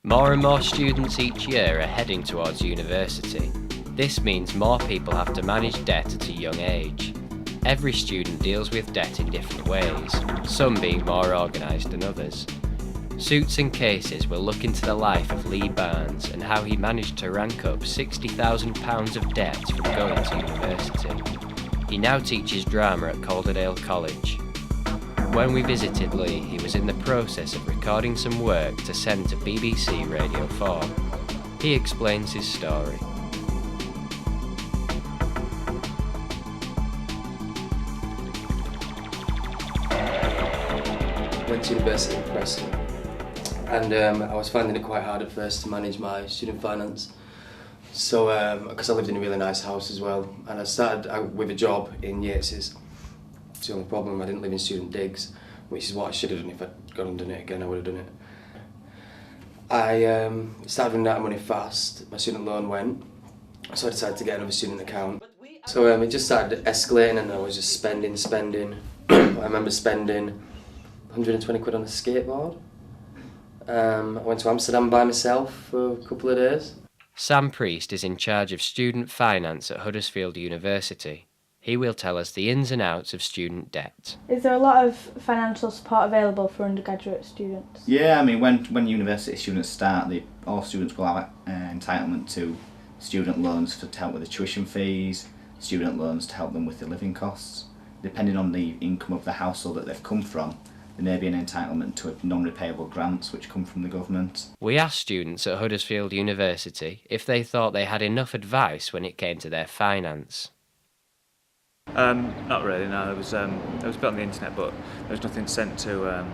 More and more students each year are heading towards university. This means more people have to manage debt at a young age. Every student deals with debt in different ways, some being more organised than others. Suits and Cases will look into the life of Lee Barnes and how he managed to rank up £60,000 of debt from going to university. He now teaches drama at Calderdale College. When we visited Lee, he was in the process of recording some work to send to BBC Radio 4. He explains his story. Went to university in Preston, and I was finding it quite hard at first to manage my student finance. So, because I lived in a really nice house as well, and I started out with a job in Yates's. It's the only problem, I didn't live in student digs, which is what I should have done. If I'd gone and done it again, I would have done it. I started running out of money fast, my student loan went, so I decided to get another student account. So it just started escalating and I was just spending. I remember spending 120 quid on a skateboard. I went to Amsterdam by myself for a couple of days. Sam Priest is in charge of student finance at Huddersfield University. He will tell us the ins and outs of student debt. Is there a lot of financial support available for undergraduate students? Yeah, I mean, when university students start, all students will have entitlement to student loans to help with the tuition fees, student loans to help them with the living costs. Depending on the income of the household that they've come from, there may be an entitlement to non-repayable grants which come from the government. We asked students at Huddersfield University if they thought they had enough advice when it came to their finance. Not really, no. It was a bit on the internet, but there was nothing sent to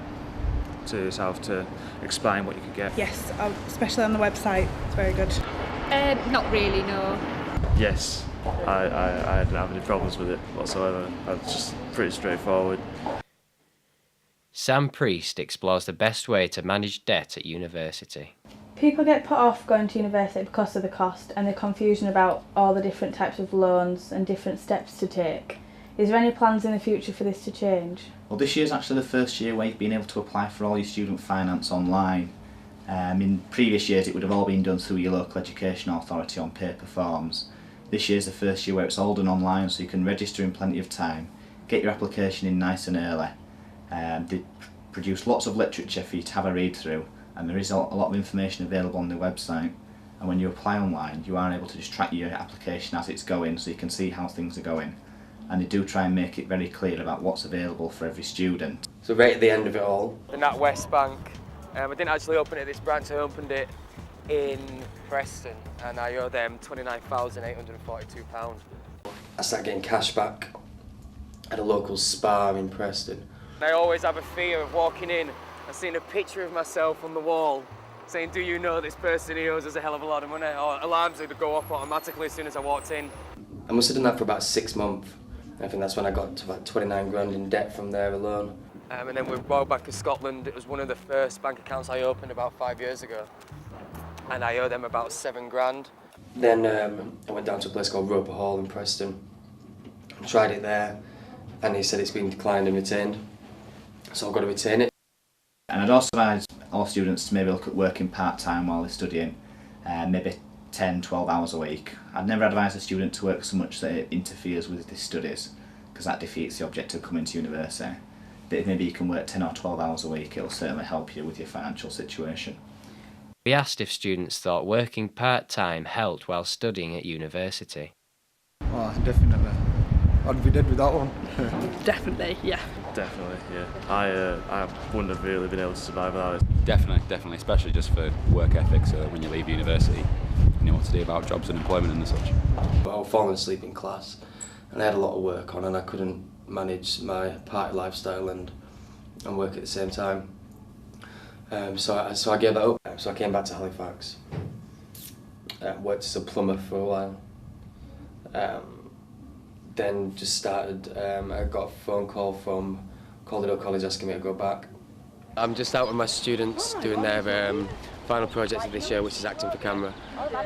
yourself to explain what you could get. Yes, especially on the website. It's very good. Not really, no. Yes, I didn't have any problems with it whatsoever. It was just pretty straightforward. Sam Priest explores the best way to manage debt at university. People get put off going to university because of the cost and the confusion about all the different types of loans and different steps to take. Is there any plans in the future for this to change? Well, this year's actually the first year where you've been able to apply for all your student finance online. In previous years it would have all been done through your local education authority on paper forms. This year's the first year where it's all done online, so you can register in plenty of time, get your application in nice and early. They produce lots of literature for you to have a read through, and there is a lot of information available on the website. And when you apply online, you are able to just track your application as it's going, so you can see how things are going. And they do try and make it very clear about what's available for every student. So right at the end of it all, the NatWest Bank. I didn't actually open it at this branch, I opened it in Preston, and I owe them £29,842. I started getting cash back at a local spa in Preston. I always have a fear of walking in and seeing a picture of myself on the wall saying, "Do you know this person? He owes us a hell of a lot of money," or alarms would go off automatically as soon as I walked in. I must have done that for about 6 months. I think that's when I got to about 29 grand in debt from there alone. And then with Royal Bank of Scotland, it was one of the first bank accounts I opened about 5 years ago. And I owe them about 7 grand. Then I went down to a place called Roper Hall in Preston. Tried it there, and he said it's been declined and retained. So I've got to retain it. And I'd also advise all students to maybe look at working part-time while they're studying, maybe 10, 12 hours a week. I'd never advise a student to work so much that it interferes with their studies, because that defeats the object of coming to university. But if maybe you can work 10 or 12 hours a week, it'll certainly help you with your financial situation. We asked if students thought working part-time helped while studying at university. Oh, definitely. I'd be dead without one. Definitely, yeah. Definitely, yeah. I wouldn't have really been able to survive without it. Definitely, especially just for work ethic, so that when you leave university, you know what to do about jobs and employment and such. I was falling asleep in class, and I had a lot of work on, and I couldn't manage my party lifestyle and work at the same time. So I gave that up. So I came back to Halifax. Worked as a plumber for a while. Then just started, I got a phone call from Calderdale College asking me to go back. I'm just out with my students doing their final project of this year, which is acting for camera.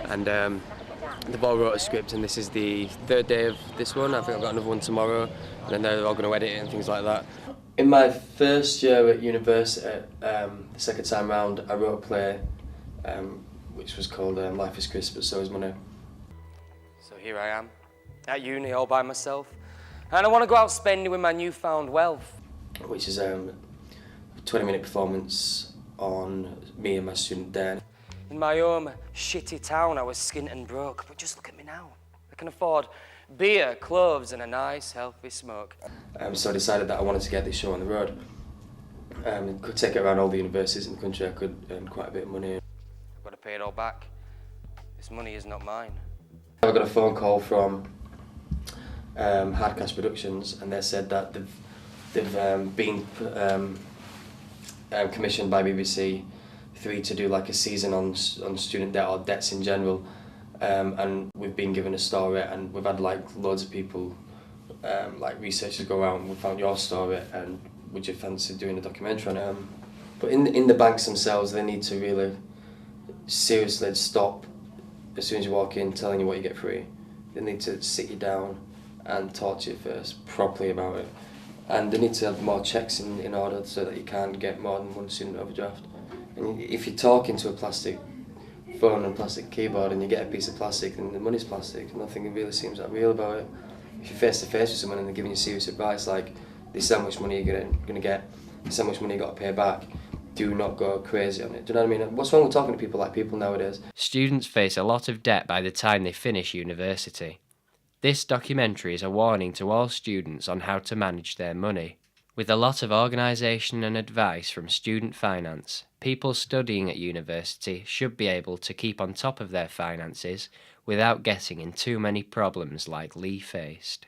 And they've all wrote a script, and this is the third day of this one. I think I've got another one tomorrow, and then they're all going to edit it and things like that. In my first year at university, the second time round, I wrote a play which was called Life is Crisp, but so is money. So here I am, at uni all by myself, and I want to go out spending with my newfound wealth. Which is a 20-minute performance on me and my student Dan. In my home shitty town, I was skint and broke, but just look at me now. I can afford beer, clothes, and a nice, healthy smoke. So I decided that I wanted to get this show on the road. Could take it around all the universities in the country. I could earn quite a bit of money. I've got to pay it all back. This money is not mine. I got a phone call from Hard Cash Productions, and they said that they've been commissioned by BBC 3 to do like a season on student debt or debts in general, and we've been given a story, and we've had like loads of people, like researchers, go out and we found your story, and would you fancy doing a documentary on it? But in the banks themselves, they need to really seriously stop as soon as you walk in telling you what you get free. They need to sit you down and talk to you first properly about it, and they need to have more checks in order so that you can't get more than one student overdraft. And if you're talking to a plastic phone and plastic keyboard and you get a piece of plastic and the money's plastic, nothing really seems that real about it. If you're face to face with someone and they're giving you serious advice like this is how much money you're gonna get, this is how much money you got to pay back, do not go crazy on it. Do you know what I mean? What's wrong with talking to people like people nowadays? Students face a lot of debt by the time they finish university. This documentary is a warning to all students on how to manage their money. With a lot of organisation and advice from student finance, people studying at university should be able to keep on top of their finances without getting in too many problems like Lee faced.